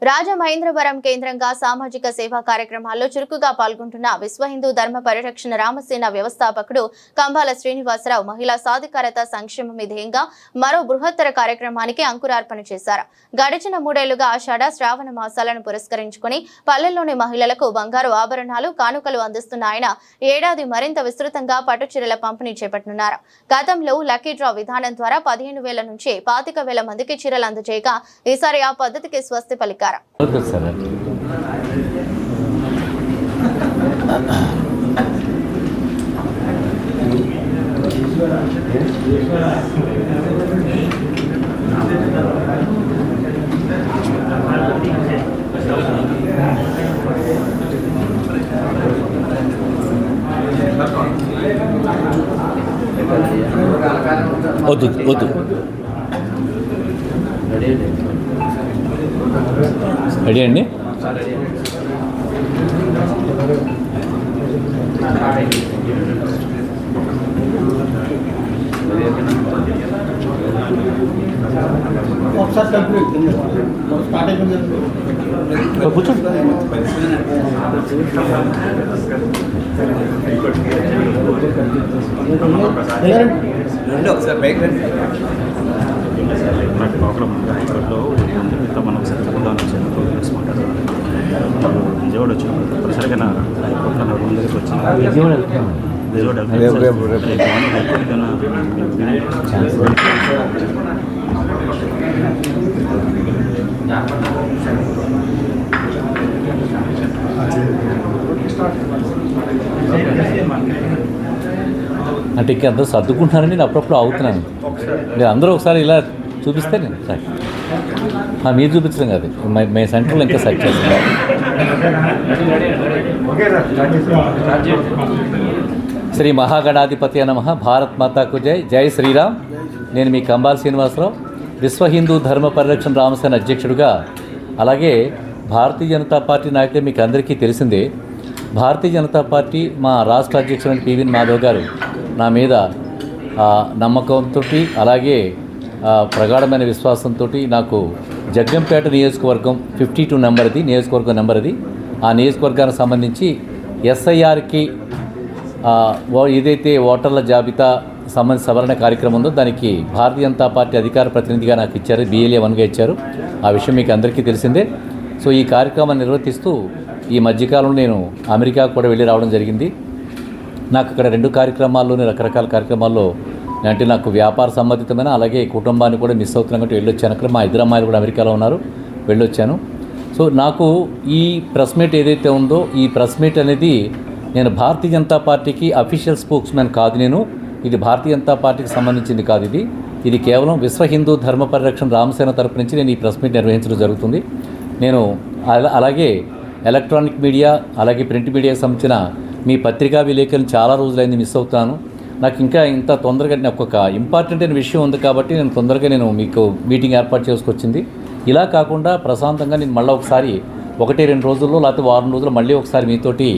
రాజమహేంద్రవరం కేంద్రంగా సామాజిక సేవా కార్యక్రమాల్లో చురుకుగా పాల్గొంటున్న విశ్వ హిందూ ధర్మ పరిరక్షణ రామసేన వ్యవస్థాపకుడు కంబాల శ్రీనివాసరావు మహిళా సాధికారత సంక్షేమం ధ్యేయంగా మరో బృహత్తర కార్యక్రమానికి అంకురార్పణ చేశారు. గడిచిన 3 ఏళ్లుగా ఆషాఢ శ్రావణ మాసాలను పురస్కరించుకుని పల్లెల్లోని మహిళలకు బంగారు ఆభరణాలు కానుకలు అందిస్తున్న ఆయన ఏడాది మరింత విస్తృతంగా పట్టుచీరల పంపిణీ చేపట్టనున్నారు. గతంలో లక్కీ డ్రా విధానం ద్వారా 15,000 నుంచి 25,000 మందికి చీరలు అందజేయగా ఈసారి ఆ పద్ధతికి స్వస్తి పలికారు. వద్దు రెడీ అండి. కూర్చోండి. ఒకసారి బైక్ నాకు ప్రాబ్లం ఇంట్లో మనం చదువుదాం వచ్చి మాట్లాడాలి. విజయవాడ వచ్చినప్పుడు తప్పనిసరిగా నా రూమ్ దగ్గరికి వచ్చిన అంటే ఇంకా అందరూ సర్దుకుంటున్నారని నేను అప్పుడప్పుడు అవుతున్నాను. మీరు అందరూ ఒకసారి ఇలా చూపిస్తే నేను మీరు చూపించడం కాదు, మీ సెంటర్లో ఇంకా సెట్ చేస్తాను. శ్రీ మహాగణాధిపతి నమః. భారత్ మాతాకు జై. జై శ్రీరామ్. నేను మీ కంబాల శ్రీనివాసరావు, విశ్వ హిందూ ధర్మ పరిరక్షణ రామసేన అధ్యక్షుడిగా, అలాగే భారతీయ జనతా పార్టీ నాయకులు మీకు అందరికీ తెలిసిందే. భారతీయ జనతా పార్టీ మా రాష్ట్ర అధ్యక్షుడు పివి మాధవ్ గారు నా మీద నమ్మకంతో, అలాగే ప్రగాఢమైన విశ్వాసంతో నాకు జగ్గంపేట నియోజకవర్గం 52 నెంబర్ అది నియోజకవర్గం నెంబర్ అది. ఆ నియోజకవర్గానికి సంబంధించి ఎస్ఐఆర్కి ఏదైతే ఓటర్ల జాబితా సంబంధించి సవరణ కార్యక్రమం ఉందో దానికి భారతీయ జనతా పార్టీ అధికార ప్రతినిధిగా నాకు ఇచ్చారు, BLA 1గా ఇచ్చారు. ఆ విషయం మీకు అందరికీ తెలిసిందే. సో ఈ కార్యక్రమాన్ని నిర్వర్తిస్తూ ఈ మధ్యకాలంలో నేను అమెరికా కూడా వెళ్ళి రావడం జరిగింది. నాకు ఇక్కడ 2 కార్యక్రమాల్లోనే రకరకాల కార్యక్రమాల్లో అంటే నాకు వ్యాపార సంబంధితమైన, అలాగే కుటుంబాన్ని కూడా మిస్ అవుతున్నాం కాబట్టి వెళ్ళొచ్చాను. అక్కడ మా 2 అమ్మాయిలు కూడా అమెరికాలో ఉన్నారు, వెళ్ళొచ్చాను. సో నాకు ఈ ప్రెస్ మీట్ ఏదైతే ఉందో ఈ ప్రెస్ మీట్ అనేది నేను భారతీయ జనతా పార్టీకి అఫీషియల్ స్పోక్స్మెన్ కాదు. ఇది భారతీయ జనతా పార్టీకి సంబంధించింది కాదు. ఇది కేవలం విశ్వ హిందూ ధర్మ పరిరక్షణ రామసేన తరపు నుంచి నేను ఈ ప్రెస్ మీట్ నిర్వహించడం జరుగుతుంది. నేను అలాగే ఎలక్ట్రానిక్ మీడియా, అలాగే ప్రింట్ మీడియాకి సంబంధించిన మీ పత్రికా విలేకరులను చాలా రోజులైంది మిస్ అవుతాను. నాకు ఇంకా ఇంత తొందరగా ఒక ఇంపార్టెంట్ అయిన విషయం ఉంది కాబట్టి నేను తొందరగా మీకు మీటింగ్ ఏర్పాటు చేసుకొచ్చింది. ఇలా కాకుండా ప్రశాంతంగా నేను మళ్ళీ ఒకసారి 1-2 రోజుల్లో లేకపోతే వారం రోజుల్లో మళ్ళీ ఒకసారి మీతోటి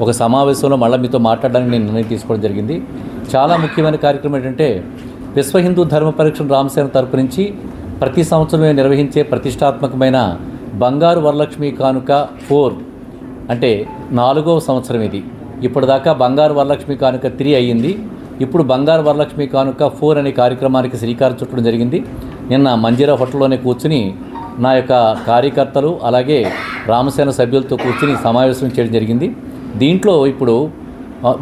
ఒక సమావేశంలో మళ్ళీ మీతో మాట్లాడడానికి నేను నిర్ణయం తీసుకోవడం జరిగింది. చాలా ముఖ్యమైన కార్యక్రమం ఏంటంటే విశ్వ హిందూ ధర్మ పరిరక్షణ రామసేన తరపు నుంచి ప్రతి సంవత్సరం నిర్వహించే ప్రతిష్టాత్మకమైన బంగారు వరలక్ష్మి కానుక 4 అంటే 4వ సంవత్సరం ఇది. ఇప్పటిదాకా బంగారు వరలక్ష్మి కానుక 3 అయ్యింది. ఇప్పుడు బంగారు వరలక్ష్మి కానుక 4 అనే కార్యక్రమానికి శ్రీకారం చుట్టడం జరిగింది. నిన్న మంజీరా హోటల్లోనే కూర్చుని నా యొక్క కార్యకర్తలు అలాగే రామసేన సభ్యులతో కూర్చుని సమావేశం చేయడం జరిగింది. దీంట్లో ఇప్పుడు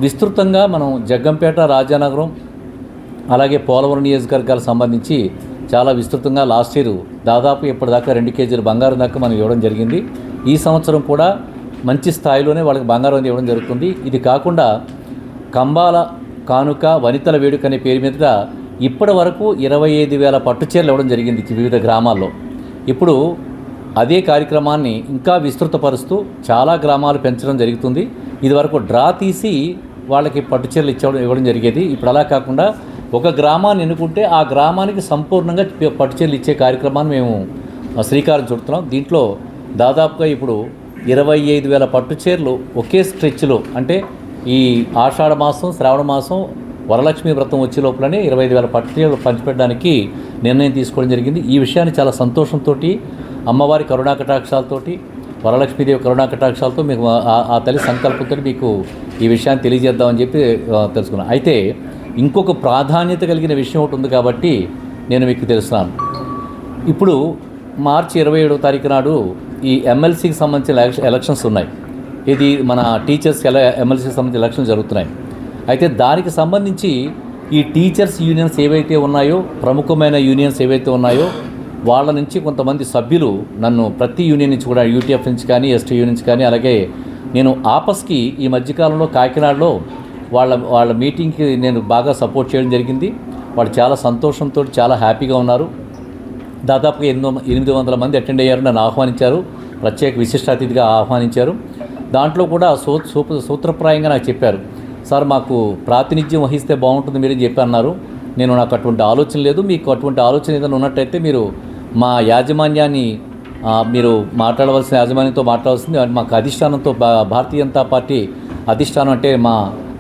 విస్తృతంగా మనం జగ్గంపేట, రాజానగరం అలాగే పోలవరం నియోజకవర్గాలకు సంబంధించి చాలా విస్తృతంగా లాస్ట్ ఇయర్ దాదాపు ఇప్పటిదాకా 2 కేజీల బంగారం దాకా మనం ఇవ్వడం జరిగింది. ఈ సంవత్సరం కూడా మంచి స్థాయిలోనే వాళ్ళకి బంగారం ఇవ్వడం జరుగుతుంది. ఇది కాకుండా కంబాల కానుక వనితల వేడుక అనే పేరు మీద ఇప్పటి వరకు 25,000 పట్టుచీరలు ఇవ్వడం జరిగింది వివిధ గ్రామాల్లో. ఇప్పుడు అదే కార్యక్రమాన్ని ఇంకా విస్తృతపరుస్తూ చాలా గ్రామాలు పెంచడం జరుగుతుంది. ఇదివరకు డ్రా తీసి వాళ్ళకి పట్టుచీరలు ఇవ్వడం జరిగేది. ఇప్పుడు అలా కాకుండా ఒక గ్రామాన్ని ఎన్నుకుంటే ఆ గ్రామానికి సంపూర్ణంగా పట్టుచీరలు ఇచ్చే కార్యక్రమాన్ని మేము శ్రీకారం చుడుతున్నాం. దీంట్లో దాదాపుగా ఇప్పుడు 25,000 పట్టుచీరలు ఒకే స్ట్రెచ్లో, అంటే ఈ ఆషాఢ మాసం, శ్రావణ మాసం, వరలక్ష్మి వ్రతం వచ్చే లోపలనే 25,000 పట్టుచీరలు పంచిపెట్టడానికి నిర్ణయం తీసుకోవడం జరిగింది. ఈ విషయాన్ని చాలా సంతోషంతో అమ్మవారి కరుణాకటాక్షాలతోటి, వరలక్ష్మీదేవి కరుణాకటాక్షాలతో మీకు ఆ తల్లి సంకల్పంతో మీకు ఈ విషయాన్ని తెలియజేద్దామని చెప్పి తెలుసుకున్నాను. అయితే ఇంకొక ప్రాధాన్యత కలిగిన విషయం ఒకటి ఉంది కాబట్టి నేను మీకు తెలుస్తున్నాను. ఇప్పుడు మార్చి 27వ తారీఖు నాడు ఈ ఎమ్మెల్సీకి సంబంధించిన ఎలక్షన్స్ ఉన్నాయి. ఇది మన టీచర్స్ ఎమ్మెల్సీకి సంబంధించిన ఎలక్షన్స్ జరుగుతున్నాయి. అయితే దానికి సంబంధించి ఈ టీచర్స్ యూనియన్స్ ఏవైతే ఉన్నాయో, ప్రముఖమైన యూనియన్స్ ఏవైతే ఉన్నాయో, వాళ్ళ నుంచి కొంతమంది సభ్యులు నన్ను ప్రతి యూనియన్ నుంచి కూడా యూటీఎఫ్ నుంచి కానీ, ఎస్టీ యూనియన్స్ కానీ, అలాగే నేను ఆపస్కి ఈ మధ్యకాలంలో కాకినాడలో వాళ్ళ మీటింగ్కి నేను బాగా సపోర్ట్ చేయడం జరిగింది. వాళ్ళు చాలా సంతోషంతో చాలా హ్యాపీగా ఉన్నారు. దాదాపుగా 800 మంది అటెండ్ అయ్యారు, నన్ను ఆహ్వానించారు, ప్రత్యేక విశిష్ట అతిథిగా ఆహ్వానించారు. దాంట్లో కూడా సూత్రప్రాయంగా నాకు చెప్పారు, సార్ మాకు ప్రాతినిధ్యం వహిస్తే బాగుంటుంది మీరని చెప్పి అన్నారు. నాకు అటువంటి ఆలోచన లేదు, మీకు అటువంటి ఆలోచన ఏదైనా ఉన్నట్టయితే మీరు మా యాజమాన్యాన్ని మీరు మాట్లాడవలసిన యాజమాన్యంతో మాట్లాడాల్సింది. మాకు అధిష్టానంతో భారతీయ జనతా పార్టీ అధిష్టానం అంటే మా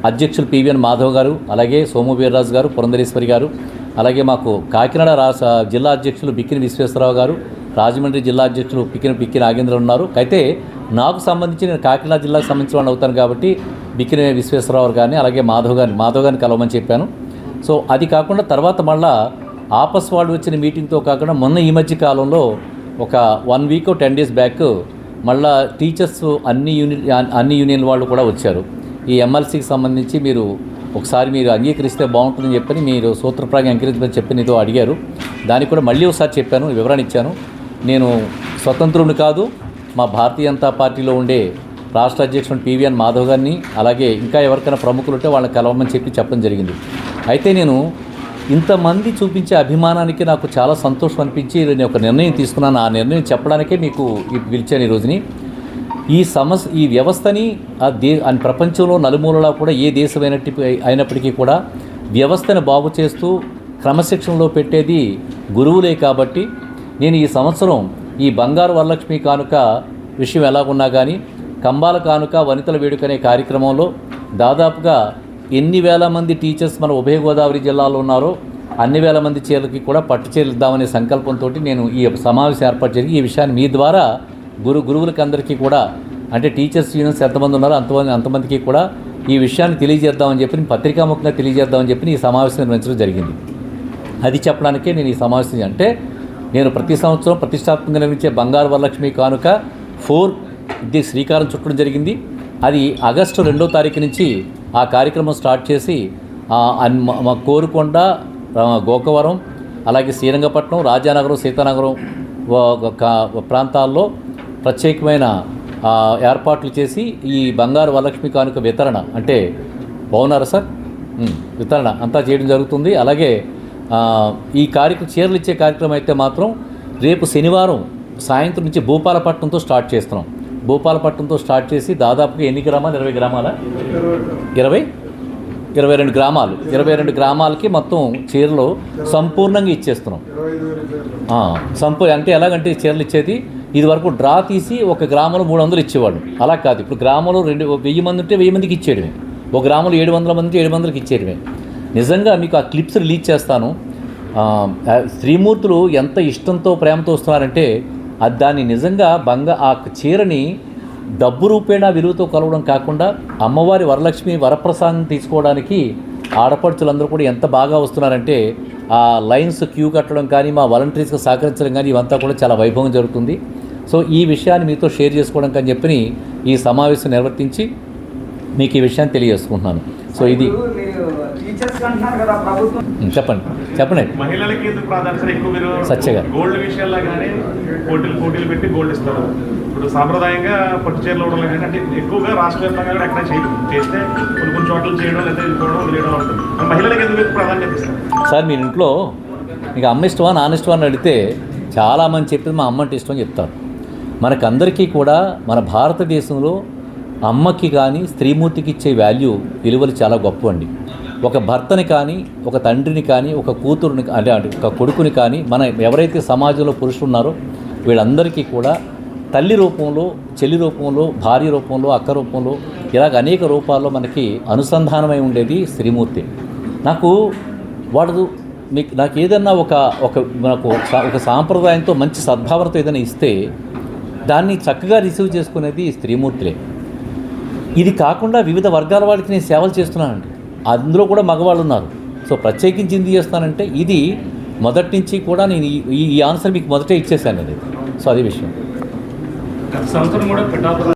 అధ్యక్షులు పివిఎన్ మాధవ్ గారు, అలాగే సోము వీర్రాజు గారు, పురంధరేశ్వరి గారు, అలాగే మాకు కాకినాడ జిల్లా అధ్యక్షులు బిక్కిన విశ్వేశ్వరరావు గారు, రాజమండ్రి జిల్లా అధ్యక్షులు పిక్కిన నాగేంద్ర ఉన్నారు. అయితే నాకు సంబంధించి నేను కాకినాడ జిల్లాకు సంబంధించిన వాళ్ళు అవుతాను కాబట్టి బిక్కిన విశ్వేశ్వరరావు గారిని, అలాగే మాధవ్ గారిని కలవమని చెప్పాను. సో అది కాకుండా తర్వాత మళ్ళా ఆపస్ వాళ్ళు వచ్చిన మీటింగ్తో కాకుండా మొన్న ఈ మధ్య కాలంలో ఒక 1 వీక్ 10 డేస్ బ్యాక్ మళ్ళా టీచర్స్ అన్ని యూనియన్ వాళ్ళు కూడా వచ్చారు. ఈ ఎమ్మెల్సీకి సంబంధించి మీరు అంగీకరిస్తే బాగుంటుందని చెప్పని మీరు సూత్రప్రాయంగా అంగీకరించమని చెప్పి నీతో అడిగారు. దానికి కూడా మళ్ళీ ఒకసారి చెప్పాను, వివరణ ఇచ్చాను. నేను స్వతంత్రుని కాదు, మా భారతీయ జనతా పార్టీలో ఉండే రాష్ట్ర అధ్యక్షుడు పివిఎన్ మాధవ్ గారిని, అలాగే ఇంకా ఎవరికైనా ప్రముఖులు ఉంటే వాళ్ళని కలవమని చెప్పడం జరిగింది. అయితే నేను ఇంతమంది చూపించే అభిమానానికి నాకు చాలా సంతోషం అనిపించి నేను ఒక నిర్ణయం తీసుకున్నాను. ఆ నిర్ణయం చెప్పడానికే మీకు పిలిచాను ఈ రోజుని. ఈ వ్యవస్థని ప్రపంచంలో నలుమూలలా కూడా ఏ దేశం అయినప్పటికీ కూడా వ్యవస్థను బాగు చేస్తూ క్రమశిక్షణలో పెట్టేది గురువులే. కాబట్టి నేను ఈ సంవత్సరం ఈ బంగారు వరలక్ష్మి కానుక విషయం ఎలాగున్నా కానీ, కంబాల కానుక వనితల వేడుక అనే కార్యక్రమంలో దాదాపుగా ఎన్ని వేల మంది టీచర్స్ మన ఉభయ గోదావరి జిల్లాలో ఉన్నారో అన్ని వేల మంది చీరలకి కూడా పట్టు చీరలు ఇద్దామనే సంకల్పంతో నేను ఈ సమావేశం ఏర్పాటు చేసి ఈ విషయాన్ని మీ ద్వారా గురువులకి అందరికీ కూడా, అంటే టీచర్స్ యూనియన్స్ ఎంతమంది ఉన్నారో అంతమందికి కూడా ఈ విషయాన్ని తెలియజేద్దామని చెప్పి, పత్రికాముఖంగా తెలియజేద్దామని చెప్పి ఈ సమావేశం నిర్వహించడం జరిగింది. అది చెప్పడానికే నేను ఈ సమావేశం, అంటే నేను ప్రతి సంవత్సరం ప్రతిష్టాత్మకంగా నిర్వహించే బంగారు వరలక్ష్మి కానుక 4 శ్రీకారం చుట్టడం జరిగింది. అది ఆగస్టు 2వ తారీఖు నుంచి ఆ కార్యక్రమం స్టార్ట్ చేసి కోరుకొండ, గోకవరం, అలాగే శ్రీరంగపట్నం, రాజానగరం, సీతానగరం ప్రాంతాల్లో ప్రత్యేకమైన ఏర్పాట్లు చేసి ఈ బంగారు వరలక్ష్మి కానుక వితరణ, అంటే బాగున్నారా సార్, వితరణ అంతా చేయడం జరుగుతుంది. అలాగే ఈ చీరలు ఇచ్చే కార్యక్రమం అయితే మాత్రం రేపు శనివారం సాయంత్రం నుంచి భూపాలపట్నంతో స్టార్ట్ చేస్తున్నాం. భూపాలపట్నంతో స్టార్ట్ చేసి దాదాపుగా ఎన్ని గ్రామాలు, 20 గ్రామాల 22 గ్రామాలు, 22 గ్రామాలకి మొత్తం చీరలు సంపూర్ణంగా ఇచ్చేస్తున్నాం. అంటే ఎలాగంటే చీరలు ఇచ్చేది ఇది వరకు డ్రా తీసి ఒక గ్రామంలో 300 ఇచ్చేవాళ్ళు, అలా కాదు. ఇప్పుడు గ్రామంలో 1000 మంది ఉంటే 1000 మందికి ఇచ్చేయడమే, ఒక గ్రామంలో 700 మంది 700కి ఇచ్చేయడమే. నిజంగా మీకు ఆ క్లిప్స్ రిలీజ్ చేస్తాను. శ్రీమూర్తులు ఎంత ఇష్టంతో ప్రేమతో వస్తున్నారంటే దాన్ని నిజంగా ఆ చీరని డబ్బు రూపేణా విలువతో కలవడం కాకుండా అమ్మవారి వరలక్ష్మి వరప్రసాదం తీసుకోవడానికి ఆడపడుచులందరూ కూడా ఎంత బాగా వస్తున్నారంటే ఆ లైన్స్ క్యూ కట్టడం కానీ, మా వాలంటీర్స్కి సహకరించడం కానీ ఇవంతా కూడా చాలా వైభవం జరుగుతుంది. సో ఈ విషయాన్ని మీతో షేర్ చేసుకోవడం అని చెప్పి ఈ సమావేశం నిర్వర్తించి మీకు ఈ విషయాన్ని తెలియజేసుకుంటున్నాను. సో ఇది చెప్పండి మహిళలకి సత్యగా గోల్డ్ విషయాల్లో కానీ పోటీలు పెట్టి గోల్డ్ ఇస్తారు. ఇప్పుడు సాంప్రదాయంగా పట్టు చీరలు ఇవ్వడం కానీ, అంటే ఎక్కువగా రాష్ట్ర వ్యాప్తంగా కూడా ఎక్కడ చేస్తే కొన్ని చోట్ల చేయడం లేదా వెళ్ళిపోవడం వదిలేయడం ఉంటుంది. మహిళలకు ఎందుకు ప్రాధాన్యత ఇస్తారు సార్? మీ ఇంట్లో మీకు అమ్మ ఇష్టమా నాన్న ఇష్టమా అని అడిగితే చాలామంది చెప్పేది మా అమ్మ అంటే ఇష్టం అని చెప్తారు. మనకందరికీ కూడా మన భారతదేశంలో అమ్మకి కానీ స్త్రీమూర్తికి ఇచ్చే విలువలు చాలా గొప్ప అండి. ఒక భర్తని కానీ, ఒక తండ్రిని కానీ, ఒక కూతురుని అంటే ఒక కొడుకుని కానీ, ఎవరైతే సమాజంలో పురుషులు ఉన్నారో వీళ్ళందరికీ కూడా తల్లి రూపంలో, చెల్లి రూపంలో, భార్య రూపంలో, అక్క రూపంలో ఇలాగ అనేక రూపాల్లో మనకి అనుసంధానమై ఉండేది శ్రీమూర్తి. నాకు వాడు నాకు ఏదన్నా ఒక సాంప్రదాయంతో మంచి సద్భావనతో ఏదైనా ఇస్తే దాన్ని చక్కగా రిసీవ్ చేసుకునేది స్త్రీమూర్తులే. ఇది కాకుండా వివిధ వర్గాల వాళ్ళకి నేను సేవలు చేస్తున్నానండి, అందులో కూడా మగవాళ్ళు ఉన్నారు. సో ప్రత్యేకించి ఎందుకు చేస్తానంటే ఇది మొదటి నుంచి కూడా నేను ఈ ఆన్సర్ మీకు మొదటే ఇచ్చేసాను అనేది. సో అది విషయం. గత సంవత్సరం కూడా పిఠాపురం